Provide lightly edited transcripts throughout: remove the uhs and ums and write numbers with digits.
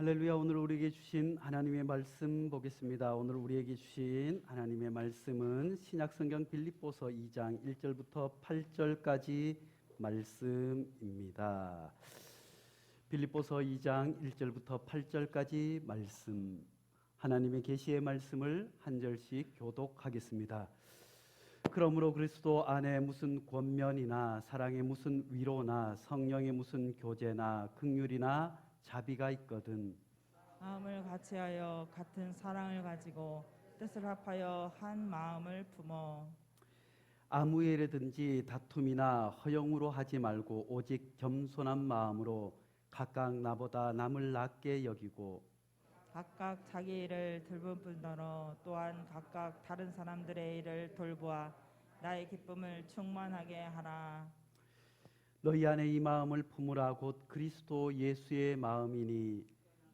할렐루야. 오늘 우리에게 주신 하나님의 말씀 보겠습니다. 오늘 우리에게 주신 하나님의 말씀은 신약성경 빌립보서 2장 1절부터 8절까지 말씀입니다. 빌립보서 2장 1절부터 8절까지 말씀, 하나님의 계시의 말씀을 한 절씩 교독하겠습니다. 그러므로 그리스도 안에 무슨 권면이나 사랑의 무슨 위로나 성령의 무슨 교제나 긍휼이나 자비가 있거든 마음을 같이하여 같은 사랑을 가지고 뜻을 합하여 한 마음을 품어 아무 일에든지 다툼이나 허영으로 하지 말고 오직 겸손한 마음으로 각각 나보다 남을 낮게 여기고 각각 자기 일을 돌볼 뿐더러 또한 각각 다른 사람들의 일을 돌보아 나의 기쁨을 충만하게 하라. 너희 안에 이 마음을 품으라. 곧 그리스도 예수의 마음이니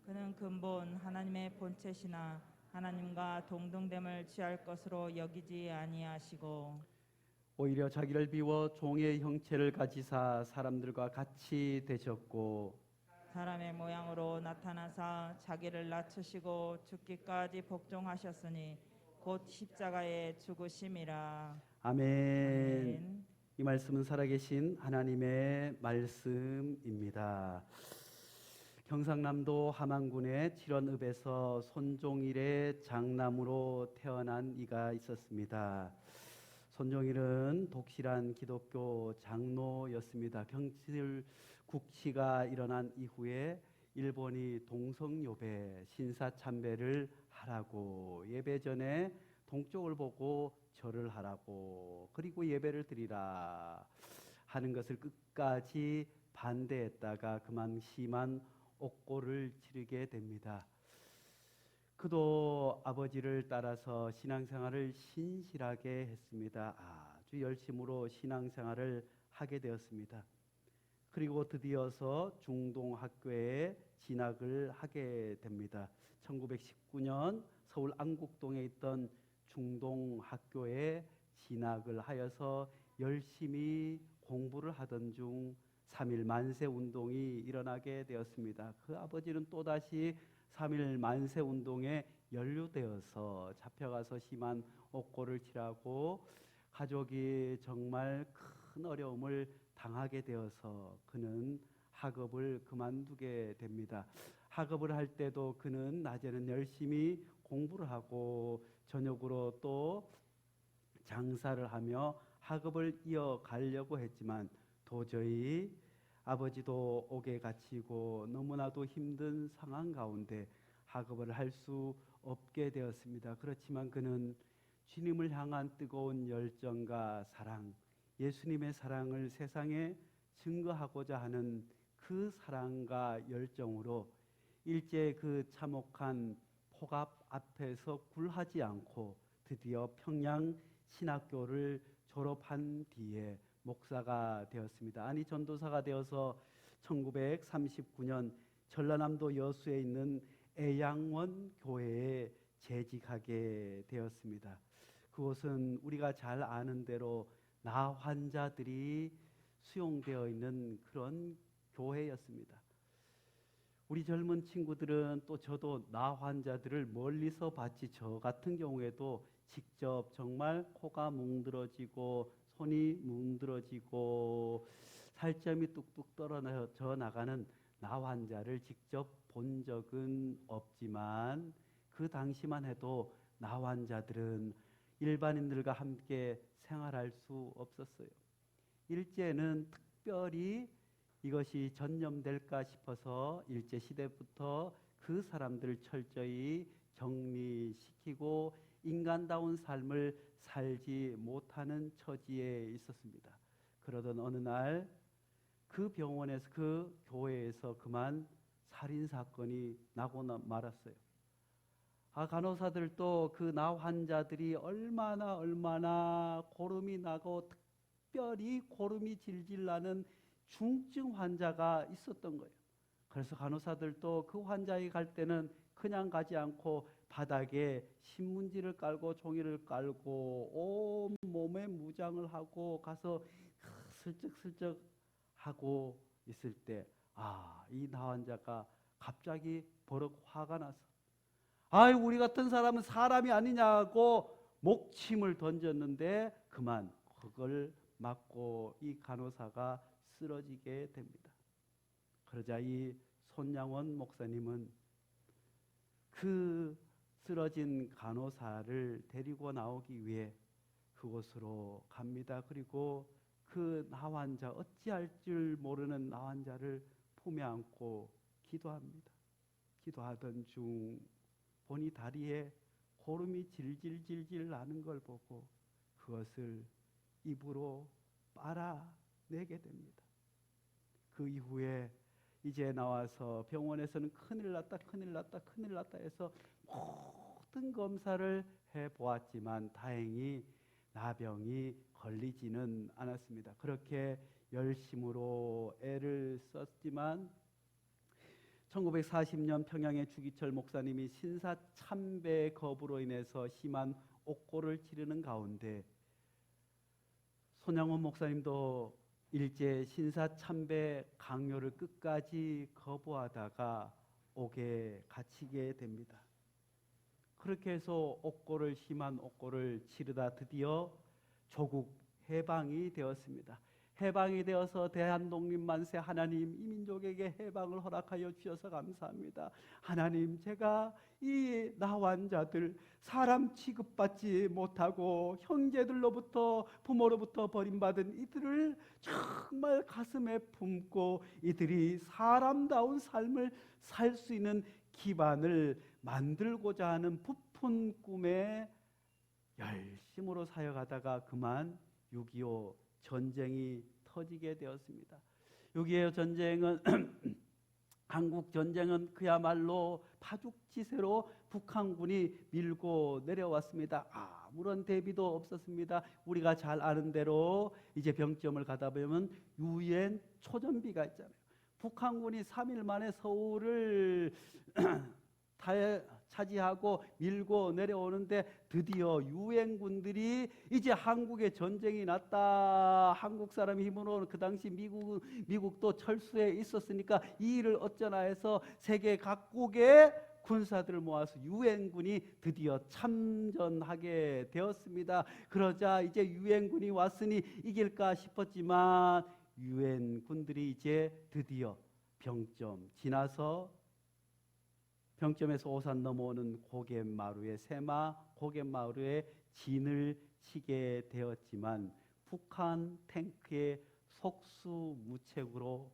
그는 근본 하나님의 본체시나 하나님과 동등됨을 취할 것으로 여기지 아니하시고 오히려 자기를 비워 종의 형체를 가지사 사람들과 같이 되셨고 사람의 모양으로 나타나사 자기를 낮추시고 죽기까지 복종하셨으니 곧 십자가의 죽으심이라. 아멘. 아멘. 이 말씀은 살아계신 하나님의 말씀입니다. 경상남도 함안군의 칠원읍에서 손종일의 장남으로 태어난 이가 있었습니다. 손종일은 독실한 기독교 장로였습니다. 경칠 국치가 일어난 이후에 일본이 동성요배, 신사참배를 하라고, 예배 전에 동쪽을 보고 절을 하라고, 그리고 예배를 드리라 하는 것을 끝까지 반대했다가 그만 심한 옥고를 치르게 됩니다. 그도 아버지를 따라서 신앙생활을 신실하게 했습니다. 아주 열심으로 신앙생활을 하게 되었습니다. 그리고 드디어서 중동학교에 진학을 하게 됩니다. 1919년 서울 안국동에 있던 중동학교에 진학을 하여서 열심히 공부를 하던 중 3.1 만세운동이 일어나게 되었습니다. 그 아버지는 또다시 3.1 만세운동에 연루되어서 잡혀가서 심한 옥고를 치라고 가족이 정말 큰 어려움을 당하게 되어서 그는 학업을 그만두게 됩니다. 학업을 할 때도 그는 낮에는 열심히 공부를 하고 저녁으로 또 장사를 하며 학업을 이어가려고 했지만 도저히 아버지도 옥에 갇히고 너무나도 힘든 상황 가운데 학업을 할 수 없게 되었습니다. 그렇지만 그는 주님을 향한 뜨거운 열정과 사랑, 예수님의 사랑을 세상에 증거하고자 하는 그 사랑과 열정으로 일제 그 참혹한 폭압 앞에서 굴하지 않고 드디어 평양 신학교를 졸업한 뒤에 목사가 되었습니다. 아니 전도사가 되어서 1939년 전라남도 여수에 있는 애양원 교회에 재직하게 되었습니다. 그곳은 우리가 잘 아는 대로 나 환자들이 수용되어 있는 그런 교회였습니다. 우리 젊은 친구들은 또 저도 나 환자들을 멀리서 봤지 저 같은 경우에도 직접 정말 코가 뭉드러지고 손이 뭉드러지고 살점이 뚝뚝 떨어져 나가는 나 환자를 직접 본 적은 없지만 그 당시만 해도 나 환자들은 일반인들과 함께 생활할 수 없었어요. 일제는 특별히 이것이 전염될까 싶어서 일제시대부터 그 사람들을 철저히 격리시키고 인간다운 삶을 살지 못하는 처지에 있었습니다. 그러던 어느 날 그 병원에서 그 교회에서 그만 살인사건이 나고 말았어요. 간호사들도 그 나 환자들이 얼마나 고름이 나고 특별히 고름이 질질 나는 중증 환자가 있었던 거예요. 그래서 간호사들도 그 환자에 갈 때는 그냥 가지 않고 바닥에 신문지를 깔고 종이를 깔고 온 몸에 무장을 하고 가서 슬쩍슬쩍 하고 있을 때 이 나 환자가 갑자기 버럭 화가 나서 아이 우리 같은 사람은 사람이 아니냐고 목침을 던졌는데 그만 그걸 맞고 이 간호사가 쓰러지게 됩니다. 그러자 이 손양원 목사님은 그 쓰러진 간호사를 데리고 나오기 위해 그곳으로 갑니다. 그리고 그 나환자, 어찌할 줄 모르는 나환자를 품에 안고 기도합니다. 기도하던 중 보니 다리에 고름이 질질질질 나는 걸 보고 그것을 입으로 빨아내게 됩니다. 그 이후에 이제 나와서 병원에서는 큰일 났다 해서 모든 검사를 해보았지만 다행히 나병이 걸리지는 않았습니다. 그렇게 열심으로 애를 썼지만 1940년 평양의 주기철 목사님이 신사참배 겁으로 인해서 심한 옥고를 치르는 가운데 손양원 목사님도 일제 신사참배 강요를 끝까지 거부하다가 옥에 갇히게 됩니다. 그렇게 해서 심한 옥고를 치르다 드디어 조국 해방이 되었습니다. 해방이 되어서 대한독립만세 하나님 이 민족에게 해방을 허락하여 주셔서 감사합니다. 하나님 제가 이 나환자들 사람 취급받지 못하고 형제들로부터 부모로부터 버림받은 이들을 정말 가슴에 품고 이들이 사람다운 삶을 살 수 있는 기반을 만들고자 하는 부푼 꿈에 열심으로 사역하다가 그만 6.25 전쟁이 터지게 되었습니다. 6.25 전쟁은 한국 전쟁은 그야말로 파죽지세로 북한군이 밀고 내려왔습니다. 아무런 대비도 없었습니다. 우리가 잘 아는 대로 이제 병점을 가다 보면 유엔 초전비가 있잖아요. 북한군이 3일 만에 서울을 차지하고 밀고 내려오는데 드디어 유엔군들이 이제 한국에 전쟁이 났다. 한국 사람 힘으로 그 당시 미국도 철수에 있었으니까 이 일을 어쩌나 해서 세계 각국의 군사들을 모아서 유엔군이 드디어 참전하게 되었습니다. 그러자 이제 유엔군이 왔으니 이길까 싶었지만 유엔군들이 이제 드디어 병점 지나서 병점에서 오산 넘어오는 고갯마루에 고갯마루에 진을 치게 되었지만 북한 탱크의 속수무책으로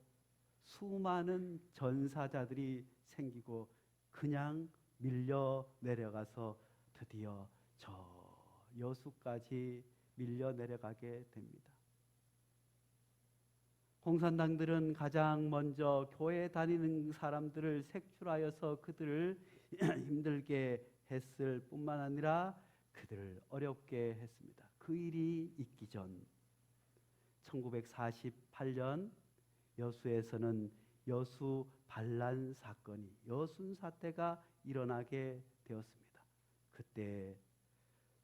수많은 전사자들이 생기고 그냥 밀려 내려가서 드디어 저 여수까지 밀려 내려가게 됩니다. 공산당들은 가장 먼저 교회 다니는 사람들을 색출하여서 그들을 힘들게 했을 뿐만 아니라 그들을 어렵게 했습니다. 그 일이 있기 전 1948년 여수에서는 여수 반란 사건이 여순 사태가 일어나게 되었습니다. 그때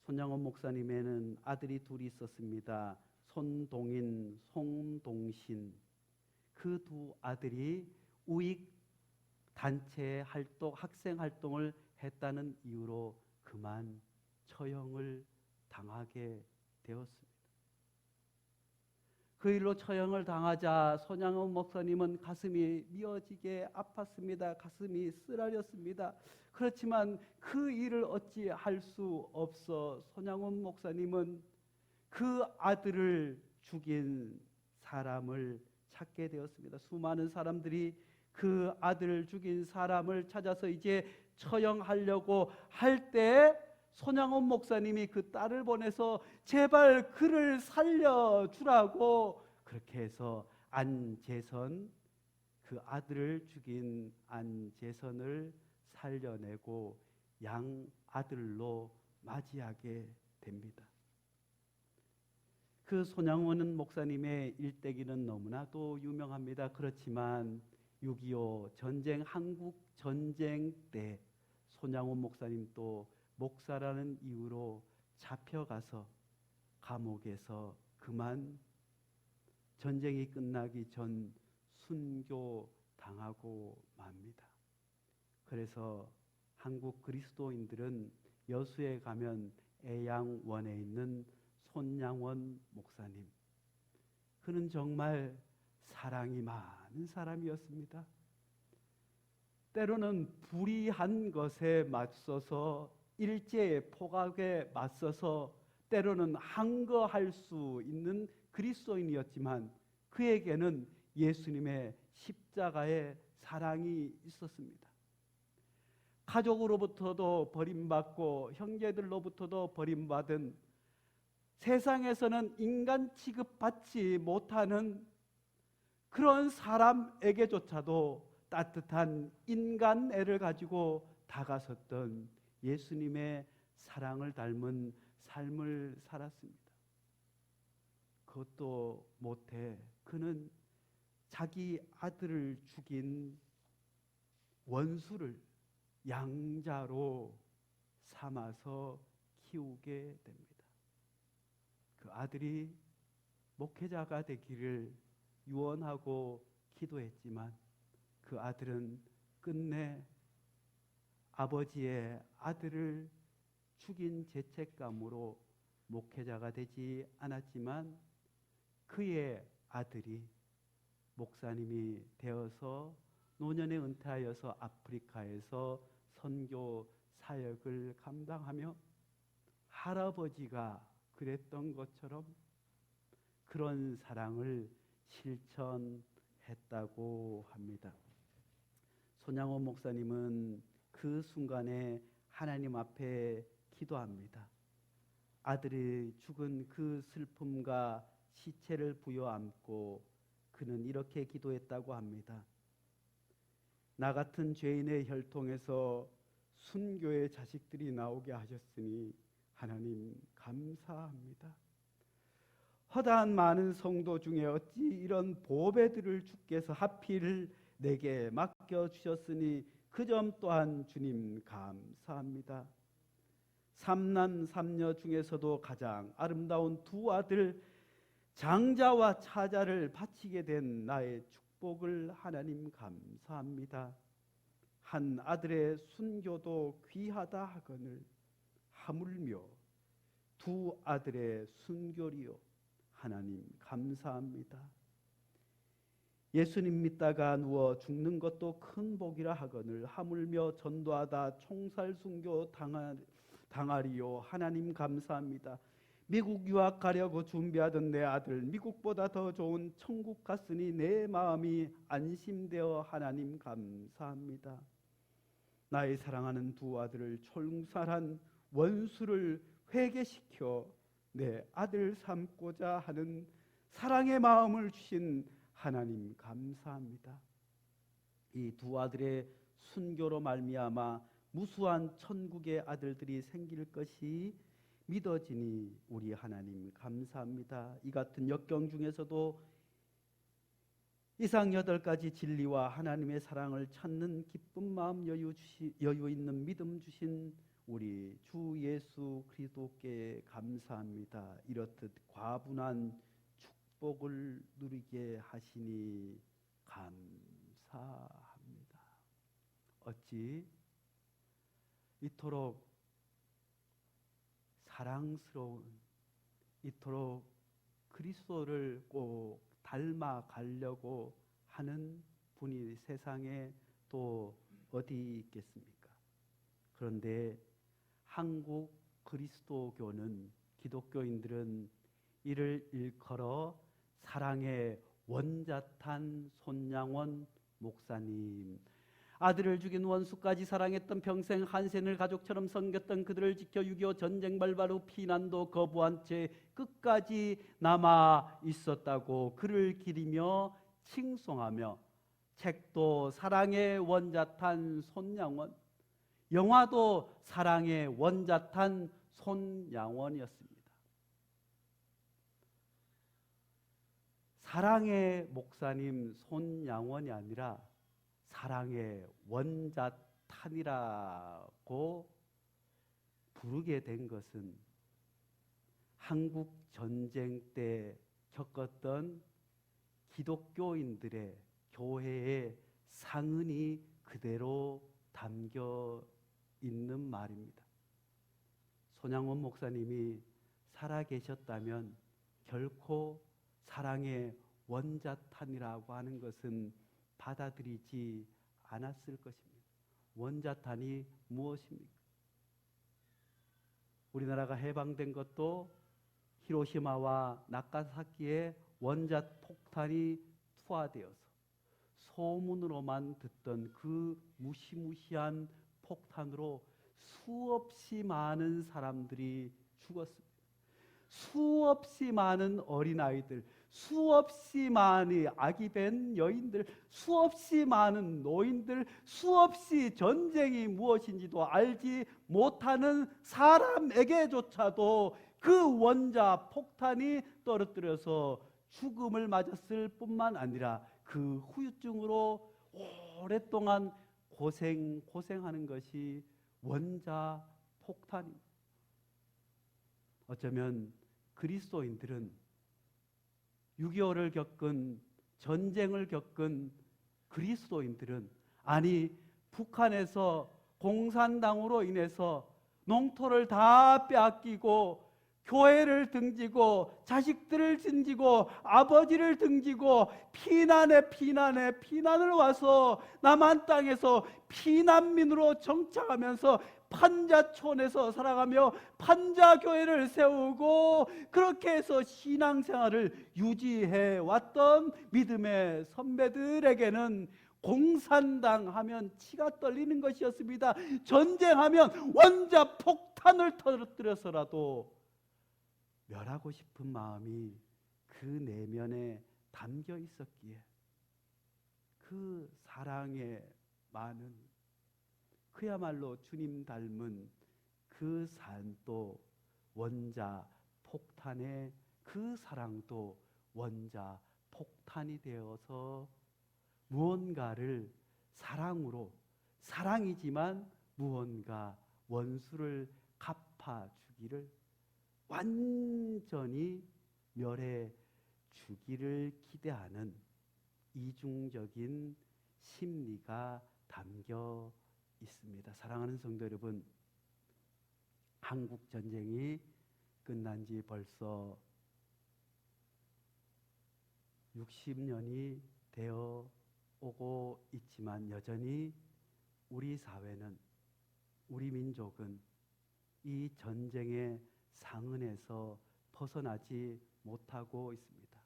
손양원 목사님에는 아들이 둘이 있었습니다. 손동인, 송동신. 그 두 아들이 우익 단체 활동, 학생 활동을 했다는 이유로 그만 처형을 당하게 되었습니다. 그 일로 처형을 당하자 손양원 목사님은 가슴이 미어지게 아팠습니다. 가슴이 쓰라렸습니다. 그렇지만 그 일을 어찌 할 수 없어 손양원 목사님은 그 아들을 죽인 사람을 찾게 되었습니다. 수많은 사람들이 그 아들을 죽인 사람을 찾아서 이제 처형하려고 할 때 손양원 목사님이 그 딸을 보내서 제발 그를 살려주라고 그렇게 해서 안재선, 그 아들을 죽인 안재선을 살려내고 양아들로 맞이하게 됩니다. 그 손양원 목사님의 일대기는 너무나도 유명합니다. 그렇지만 6.25 전쟁, 한국 전쟁 때 손양원 목사님도 목사라는 이유로 잡혀가서 감옥에서 그만 전쟁이 끝나기 전 순교당하고 맙니다. 그래서 한국 그리스도인들은 여수에 가면 애양원에 있는 손양원 목사님, 그는 정말 사랑이 많은 사람이었습니다. 때로는 불의한 것에 맞서서, 일제의 포각에 맞서서 때로는 항거할 수 있는 그리스도인이었지만 그에게는 예수님의 십자가의 사랑이 있었습니다. 가족으로부터도 버림받고 형제들로부터도 버림받은, 세상에서는 인간 취급받지 못하는 그런 사람에게조차도 따뜻한 인간애를 가지고 다가섰던 예수님의 사랑을 닮은 삶을 살았습니다. 그것도 못해 그는 자기 아들을 죽인 원수를 양자로 삼아서 키우게 됩니다. 그 아들이 목회자가 되기를 유언하고 기도했지만 그 아들은 끝내 아버지의 아들을 죽인 죄책감으로 목회자가 되지 않았지만 그의 아들이 목사님이 되어서 노년에 은퇴하여서 아프리카에서 선교 사역을 감당하며 할아버지가 그랬던 것처럼 그런 사랑을 실천했다고 합니다. 손양원 목사님은 그 순간에 하나님 앞에 기도합니다. 아들이 죽은 그 슬픔과 시체를 부여안고 그는 이렇게 기도했다고 합니다. 나 같은 죄인의 혈통에서 순교의 자식들이 나오게 하셨으니 하나님 감사합니다. 허다한 많은 성도 중에 어찌 이런 보배들을 주께서 하필 내게 맡겨주셨으니 그 점 또한 주님 감사합니다. 삼남 삼녀 중에서도 가장 아름다운 두 아들 장자와 차자를 바치게 된 나의 축복을 하나님 감사합니다. 한 아들의 순교도 귀하다 하거늘 하물며 두 아들의 순교리요 하나님 감사합니다. 예수님 믿다가 누워 죽는 것도 큰 복이라 하거늘 하물며 전도하다 총살 순교 당하리요 하나님 감사합니다. 미국 유학 가려고 준비하던 내 아들 미국보다 더 좋은 천국 갔으니 내 마음이 안심되어 하나님 감사합니다. 나의 사랑하는 두 아들을 총살한 원수를 회개시켜 내 아들 삼고자 하는 사랑의 마음을 주신 하나님 감사합니다. 이 두 아들의 순교로 말미암아 무수한 천국의 아들들이 생길 것이 믿어지니 우리 하나님 감사합니다. 이 같은 역경 중에서도 이상 8가지 진리와 하나님의 사랑을 찾는 기쁜 마음 여유 있는 믿음 주신 우리 주 예수 그리스도께 감사합니다. 이렇듯 과분한 축복을 누리게 하시니 감사합니다. 어찌 이토록 사랑스러운, 이토록 그리스도를 꼭 닮아가려고 하는 분이 세상에 또 어디 있겠습니까? 그런데 한국 그리스도교는, 기독교인들은 이를 일컬어 사랑의 원자탄 손양원 목사님, 아들을 죽인 원수까지 사랑했던, 평생 한센을 가족처럼 섬겼던, 그들을 지켜 6.25 전쟁 발발 후 피난도 거부한 채 끝까지 남아 있었다고 그를 기리며 칭송하며, 책도 사랑의 원자탄 손양원, 영화도 사랑의 원자탄 손양원이었습니다. 사랑의 목사님 손양원이 아니라 사랑의 원자탄이라고 부르게 된 것은 한국 전쟁 때 겪었던 기독교인들의 교회의 상흔이 그대로 담겨 있는 말입니다. 손양원 목사님이 살아 계셨다면 결코 사랑의 원자탄이라고 하는 것은 받아들이지 않았을 것입니다. 원자탄이 무엇입니까? 우리나라가 해방된 것도 히로시마와 나가사키에 원자폭탄이 투하되어서 소문으로만 듣던 그 무시무시한 폭탄으로 수없이 많은 사람들이 죽었습니다. 수없이 많은 어린아이들, 수없이 많은 아기 벤 여인들, 수없이 많은 노인들, 수없이 전쟁이 무엇인지도 알지 못하는 사람에게조차도 그 원자 폭탄이 떨어뜨려서 죽음을 맞았을 뿐만 아니라 그 후유증으로 오랫동안 고생하는 것이 원자 폭탄입니다. 어쩌면 그리스도인들은 6.25를 겪은 전쟁을 겪은 그리스도인들은 아니 북한에서 공산당으로 인해서 농토를 다 빼앗기고 교회를 등지고 자식들을 등지고 아버지를 등지고 피난을 와서 남한 땅에서 피난민으로 정착하면서 판자촌에서 살아가며 판자교회를 세우고 그렇게 해서 신앙생활을 유지해 왔던 믿음의 선배들에게는 공산당 하면 치가 떨리는 것이었습니다. 전쟁하면 원자폭탄을 터뜨려서라도 멸하고 싶은 마음이 그 내면에 담겨 있었기에 그 사랑의 많은 그야말로 주님 닮은 그 삶도 원자 폭탄의 그 사랑도 원자 폭탄이 되어서 무언가를 사랑으로 사랑이지만 무언가 원수를 갚아주기를 완전히 멸해 주기를 기대하는 이중적인 심리가 담겨 있습니다. 사랑하는 성도 여러분, 한국 전쟁이 끝난 지 벌써 60년이 되어 오고 있지만 여전히 우리 사회는 우리 민족은 이 전쟁의 상흔에서 벗어나지 못하고 있습니다.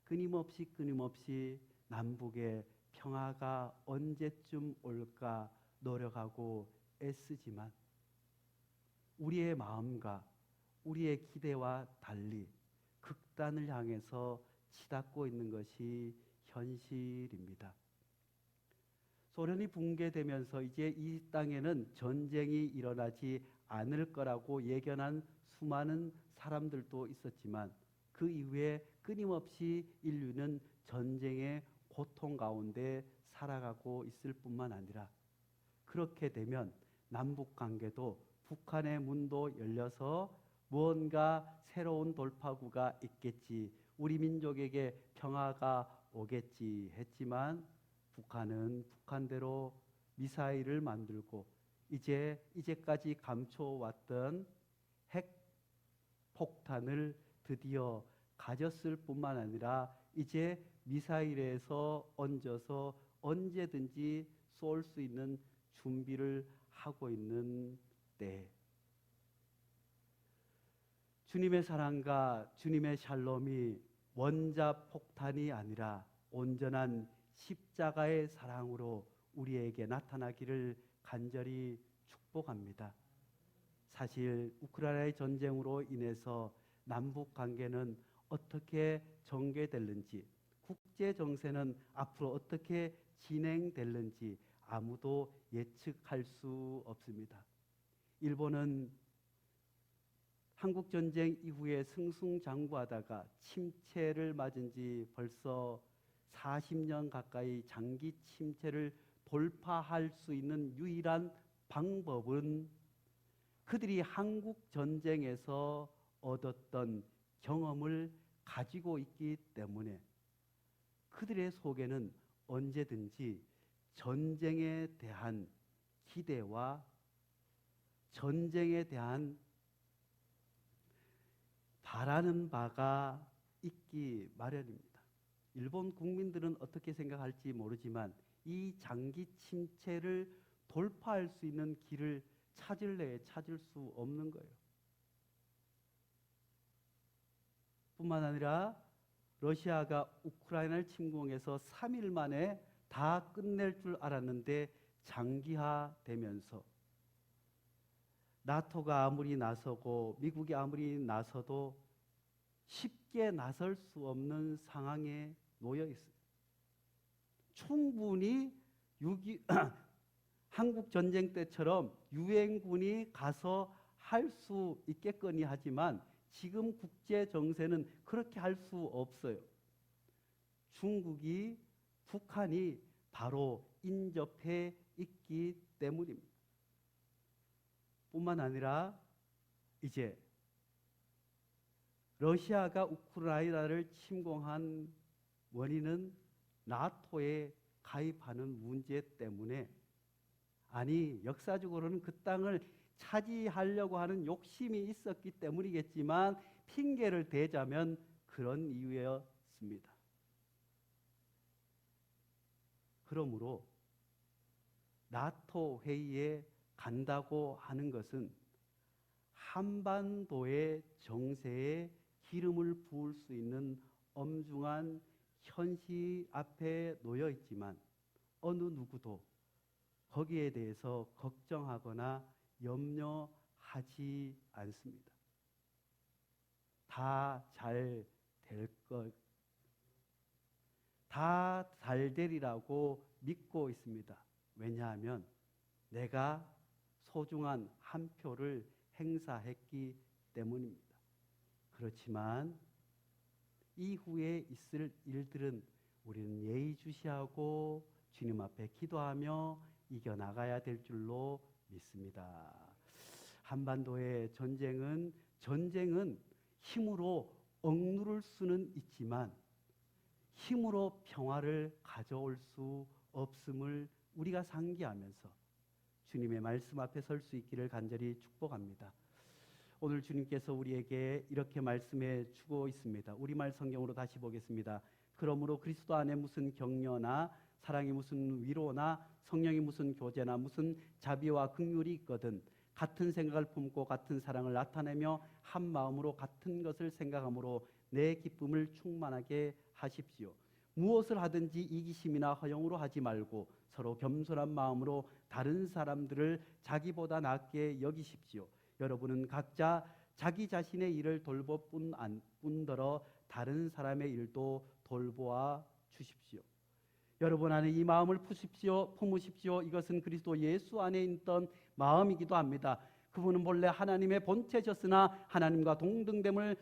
끊임없이 남북의 평화가 언제쯤 올까 노력하고 애쓰지만 우리의 마음과 우리의 기대와 달리 극단을 향해서 치닫고 있는 것이 현실입니다. 소련이 붕괴되면서 이제 이 땅에는 전쟁이 일어나지 않을 거라고 예견한 수많은 사람들도 있었지만 그 이후에 끊임없이 인류는 전쟁의 고통 가운데 살아가고 있을 뿐만 아니라 그렇게 되면 남북 관계도 북한의 문도 열려서 무언가 새로운 돌파구가 있겠지, 우리 민족에게 평화가 오겠지 했지만 북한은 북한대로 미사일을 만들고 이제까지 감춰왔던 핵폭탄을 드디어 가졌을 뿐만 아니라 이제 미사일에서 얹어서 언제든지 쏠 수 있는 준비를 하고 있는 때 주님의 사랑과 주님의 샬롬이 원자폭탄이 아니라 온전한 십자가의 사랑으로 우리에게 나타나기를 간절히 축복합니다. 사실 우크라이나의 전쟁으로 인해서 남북 관계는 어떻게 전개될는지, 국제 정세는 앞으로 어떻게 진행될는지 아무도 예측할 수 없습니다. 일본은 한국 전쟁 이후에 승승장구하다가 침체를 맞은 지 벌써 40년 가까이 장기 침체를 돌파할 수 있는 유일한 방법은 그들이 한국 전쟁에서 얻었던 경험을 가지고 있기 때문에 그들의 속에는 언제든지 전쟁에 대한 기대와 전쟁에 대한 바라는 바가 있기 마련입니다. 일본 국민들은 어떻게 생각할지 모르지만 이 장기 침체를 돌파할 수 있는 길을 찾을래 찾을 수 없는 거예요. 뿐만 아니라 러시아가 우크라이나를 침공해서 3일 만에 다 끝낼 줄 알았는데 장기화되면서 나토가 아무리 나서고 미국이 아무리 나서도 쉽게 나설 수 없는 상황에 놓여 있어요. 충분히 한국 전쟁 때처럼 유엔군이 가서 할 수 있겠거니 하지만 지금 국제 정세는 그렇게 할 수 없어요. 중국이 북한이 바로 인접해 있기 때문입니다. 뿐만 아니라 이제 러시아가 우크라이나를 침공한 원인은 나토에 가입하는 문제 때문에, 아니 역사적으로는 그 땅을 차지하려고 하는 욕심이 있었기 때문이겠지만 핑계를 대자면 그런 이유였습니다. 그러므로 나토 회의에 간다고 하는 것은 한반도의 정세에 기름을 부을 수 있는 엄중한 현실 앞에 놓여 있지만 어느 누구도 거기에 대해서 걱정하거나 염려하지 않습니다. 다 잘 될 것, 다 잘 되리라고 믿고 있습니다. 왜냐하면 내가 소중한 한 표를 행사했기 때문입니다. 그렇지만 이후에 있을 일들은 우리는 예의주시하고 주님 앞에 기도하며 이겨나가야 될 줄로 믿습니다. 한반도의 전쟁은 힘으로 억누를 수는 있지만 힘으로 평화를 가져올 수 없음을 우리가 상기하면서 주님의 말씀 앞에 설 수 있기를 간절히 축복합니다. 오늘 주님께서 우리에게 이렇게 말씀해 주고 있습니다. 우리말 성경으로 다시 보겠습니다. 그러므로 그리스도 안에 무슨 격려나 사랑이 무슨 위로나 성령이 무슨 교제나 무슨 자비와 긍휼이 있거든 같은 생각을 품고 같은 사랑을 나타내며 한 마음으로 같은 것을 생각함으로 내 기쁨을 충만하게 하십시오. 무엇을 하든지 이기심이나 허영으로 하지 말고 서로 겸손한 마음으로 다른 사람들을 자기보다 낫게 여기십시오. 여러분은 각자 자기 자신의 일을 돌볼 뿐더러 다른 사람의 일도 돌보아 주십시오. 여러분 안에 이 마음을 품으십시오. 이것은 그리스도 예수 안에 있던 마음이기도 합니다. 그분은 본래 하나님의 본체셨으나 하나님과 동등됨을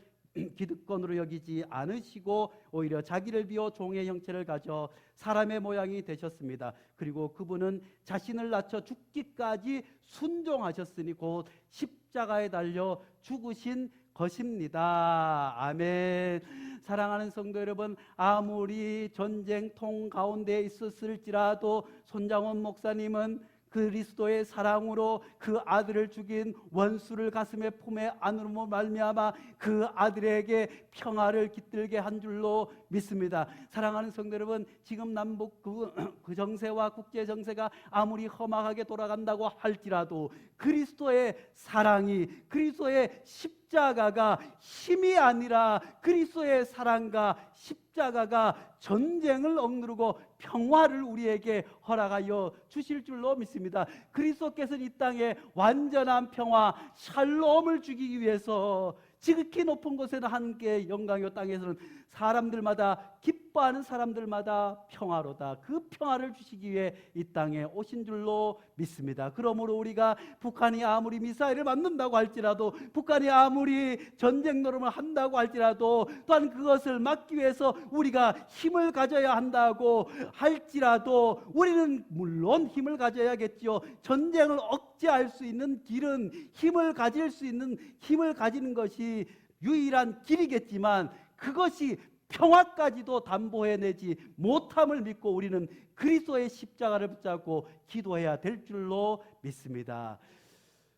기득권으로 여기지 않으시고 오히려 자기를 비워 종의 형체를 가져 사람의 모양이 되셨습니다. 그리고 그분은 자신을 낮춰 죽기까지 순종하셨으니 곧 십자가에 달려 죽으신 것입니다. 아멘. 사랑하는 성도 여러분, 아무리 전쟁통 가운데 있었을지라도 손장원 목사님은 그리스도의 사랑으로 그 아들을 죽인 원수를 가슴에 품에 안으로 말미암아 그 아들에게 평화를 깃들게 한 줄로 믿습니다. 사랑하는 성도 여러분, 지금 남북 그 정세와 국제 정세가 아무리 험악하게 돌아간다고 할지라도 그리스도의 사랑이, 그리스도의 십자가가 힘이 아니라 그리스도의 사랑과 십자가가 전쟁을 억누르고 평화를 우리에게 허락하여 주실 줄로 믿습니다. 그리스도께서는 이 땅에 완전한 평화, 샬롬을 주기 위해서 지극히 높은 곳에는 함께 영광의 땅에서는 사람들마다 기뻐하는 사람들마다 평화로다. 그 평화를 주시기 위해 이 땅에 오신 줄로 믿습니다. 그러므로 우리가 북한이 아무리 미사일을 맞는다고 할지라도, 북한이 아무리 전쟁 노름을 한다고 할지라도, 또한 그것을 막기 위해서 우리가 힘을 가져야 한다고 할지라도 우리는 물론 힘을 가져야겠지요. 전쟁을 억제할 수 있는 길은 힘을 가질 수 있는 힘을 가지는 것이 유일한 길이겠지만 그것이 평화까지도 담보해내지 못함을 믿고 우리는 그리스도의 십자가를 붙잡고 기도해야 될 줄로 믿습니다.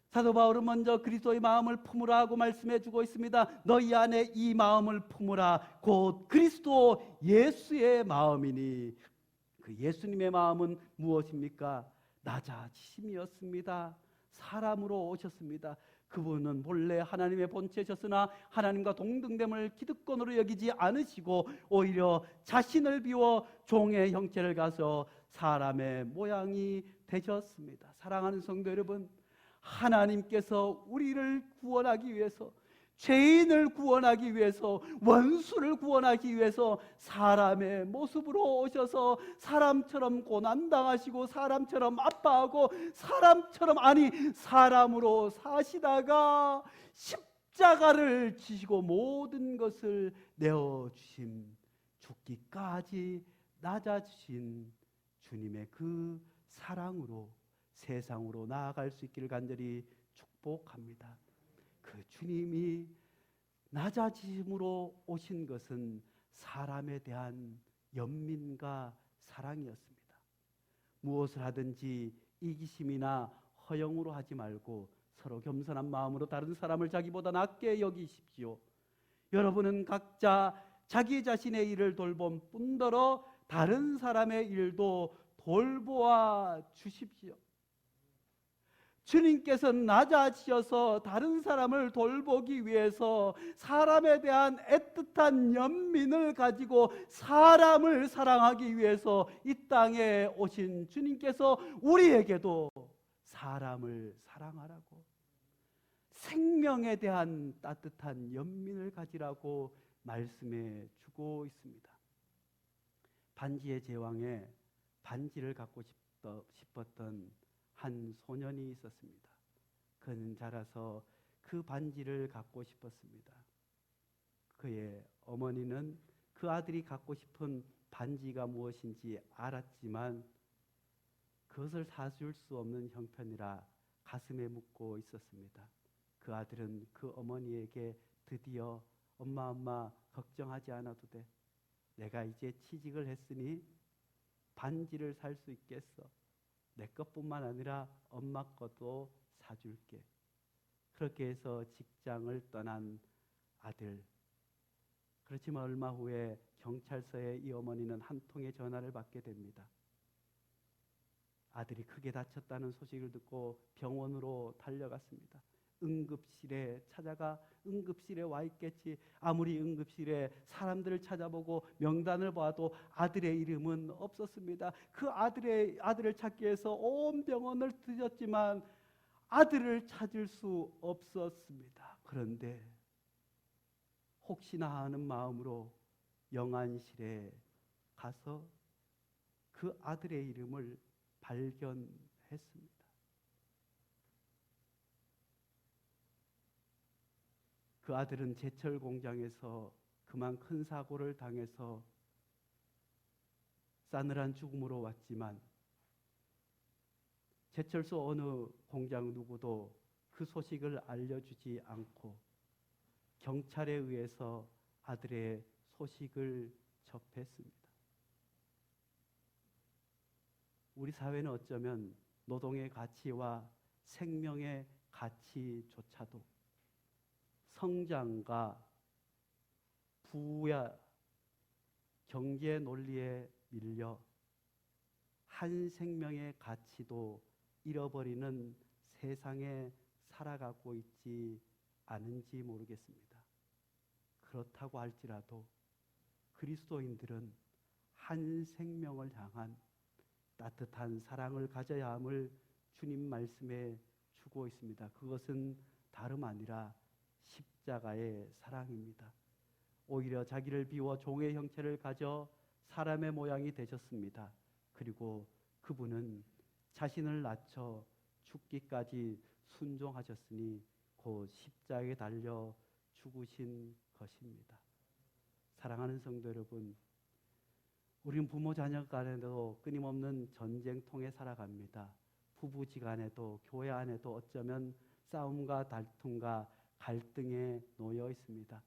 사도 바울은 먼저 그리스도의 마음을 품으라 하고 말씀해 주고 있습니다. 너희 안에 이 마음을 품으라. 곧 그리스도 예수의 마음이니. 그 예수님의 마음은 무엇입니까? 낮아지심이었습니다. 사람으로 오셨습니다. 그분은 본래 하나님의 본체셨으나 하나님과 동등됨을 기득권으로 여기지 않으시고 오히려 자신을 비워 종의 형체를 가서 사람의 모양이 되셨습니다. 사랑하는 성도 여러분, 하나님께서 우리를 구원하기 위해서, 죄인을 구원하기 위해서, 원수를 구원하기 위해서 사람의 모습으로 오셔서 사람처럼 고난당하시고 사람처럼 아파하고 사람으로 사시다가 십자가를 지시고 모든 것을 내어주심, 죽기까지 낮아지신 주님의 그 사랑으로 세상으로 나아갈 수 있기를 간절히 축복합니다. 그 주님이 낮아짐으로 오신 것은 사람에 대한 연민과 사랑이었습니다. 무엇을 하든지 이기심이나 허영으로 하지 말고 서로 겸손한 마음으로 다른 사람을 자기보다 낮게 여기십시오. 여러분은 각자 자기 자신의 일을 돌봄 뿐더러 다른 사람의 일도 돌보아 주십시오. 주님께서 낮아지셔서 다른 사람을 돌보기 위해서 사람에 대한 애틋한 연민을 가지고 사람을 사랑하기 위해서 이 땅에 오신 주님께서 우리에게도 사람을 사랑하라고, 생명에 대한 따뜻한 연민을 가지라고 말씀해 주고 있습니다. 반지의 제왕에 반지를 갖고 싶었던 한 소년이 있었습니다. 그는 자라서 그 반지를 갖고 싶었습니다. 그의 어머니는 그 아들이 갖고 싶은 반지가 무엇인지 알았지만 그것을 사줄 수 없는 형편이라 가슴에 묻고 있었습니다. 그 아들은 그 어머니에게 드디어 엄마 걱정하지 않아도 돼. 내가 이제 취직을 했으니 반지를 살 수 있겠어. 내 것뿐만 아니라 엄마 것도 사줄게. 그렇게 해서 직장을 떠난 아들. 그렇지만 얼마 후에 경찰서에 이 어머니는 한 통의 전화를 받게 됩니다. 아들이 크게 다쳤다는 소식을 듣고 병원으로 달려갔습니다. 응급실에 찾아가 응급실에 와 있겠지. 아무리 응급실에 사람들을 찾아보고 명단을 봐도 아들의 이름은 없었습니다. 그 아들을 찾기 위해서 온 병원을 뒤졌지만 아들을 찾을 수 없었습니다. 그런데 혹시나 하는 마음으로 영안실에 가서 그 아들의 이름을 발견했습니다. 그 아들은 제철 공장에서 그만 큰 사고를 당해서 싸늘한 죽음으로 왔지만 제철소 어느 공장 누구도 그 소식을 알려주지 않고 경찰에 의해서 아들의 소식을 접했습니다. 우리 사회는 어쩌면 노동의 가치와 생명의 가치조차도 성장과 부야 경제 논리에 밀려 한 생명의 가치도 잃어버리는 세상에 살아가고 있지 않은지 모르겠습니다. 그렇다고 할지라도 그리스도인들은 한 생명을 향한 따뜻한 사랑을 가져야 함을 주님 말씀에 주고 있습니다. 그것은 다름 아니라 십자가의 사랑입니다. 오히려 자기를 비워 종의 형체를 가져 사람의 모양이 되셨습니다. 그리고 그분은 자신을 낮춰 죽기까지 순종하셨으니 곧 십자가에 달려 죽으신 것입니다. 사랑하는 성도 여러분, 우리는 부모 자녀 간에도 끊임없는 전쟁통에 살아갑니다. 부부지간에도 교회 안에도 어쩌면 싸움과 다툼과 갈등에 놓여 있습니다.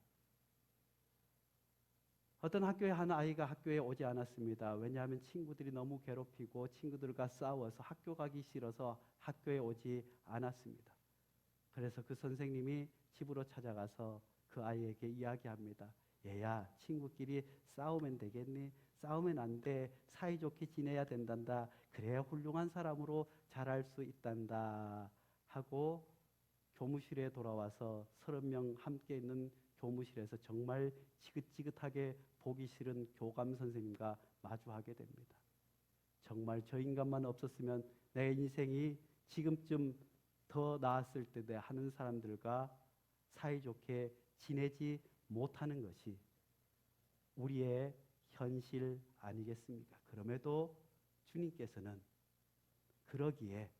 어떤 학교에 한 아이가 학교에 오지 않았습니다. 왜냐하면 친구들이 너무 괴롭히고 친구들과 싸워서 학교 가기 싫어서 학교에 오지 않았습니다. 그래서 그 선생님이 집으로 찾아가서 그 아이에게 이야기합니다. 얘야, 친구끼리 싸우면 되겠니? 싸우면 안 돼. 사이좋게 지내야 된단다. 그래야 훌륭한 사람으로 자랄 수 있단다. 하고 교무실에 돌아와서 30명 함께 있는 교무실에서 정말 지긋지긋하게 보기 싫은 교감 선생님과 마주하게 됩니다. 정말 저 인간만 없었으면 내 인생이 지금쯤 더 나았을 텐데 하는 사람들과 사이좋게 지내지 못하는 것이 우리의 현실 아니겠습니까? 그럼에도 주님께서는 그러기에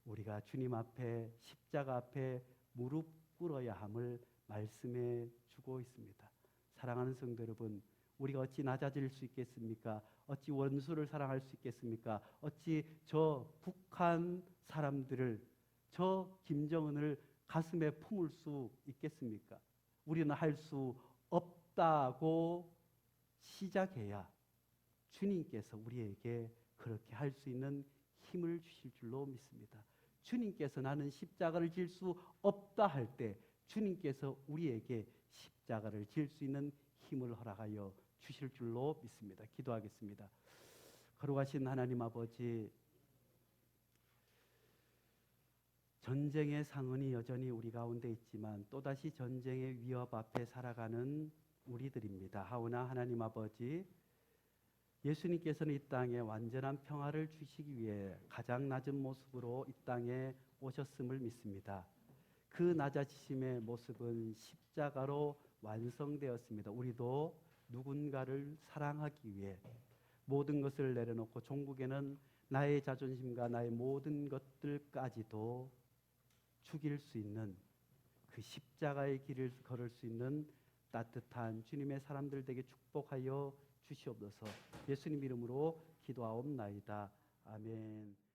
우리가 주님 앞에 십자가 앞에 무릎 꿇어야 함을 말씀해 주고 있습니다. 사랑하는 성도 여러분, 우리가 어찌 낮아질 수 있겠습니까? 어찌 원수를 사랑할 수 있겠습니까? 어찌 저 북한 사람들을, 저 김정은을 가슴에 품을 수 있겠습니까? 우리는 할 수 없다고 시작해야 주님께서 우리에게 그렇게 할 수 있는 힘을 주실 줄로 믿습니다. 주님께서 나는 십자가를 질 수 없다 할 때 주님께서 우리에게 십자가를 질 수 있는 힘을 허락하여 주실 줄로 믿습니다. 기도하겠습니다. 거룩하신 하나님 아버지, 전쟁의 상흔이 여전히 우리 가운데 있지만 또다시 전쟁의 위협 앞에 살아가는 우리들입니다. 하오나 하나님 아버지, 예수님께서는 이 땅에 완전한 평화를 주시기 위해 가장 낮은 모습으로 이 땅에 오셨음을 믿습니다. 그 낮아지심의 모습은 십자가로 완성되었습니다. 우리도 누군가를 사랑하기 위해 모든 것을 내려놓고 종국에는 나의 자존심과 나의 모든 것들까지도 죽일 수 있는 그 십자가의 길을 걸을 수 있는 따뜻한 주님의 사람들 되게 축복하여 주시옵소서. 예수님 이름으로 기도하옵나이다. 아멘.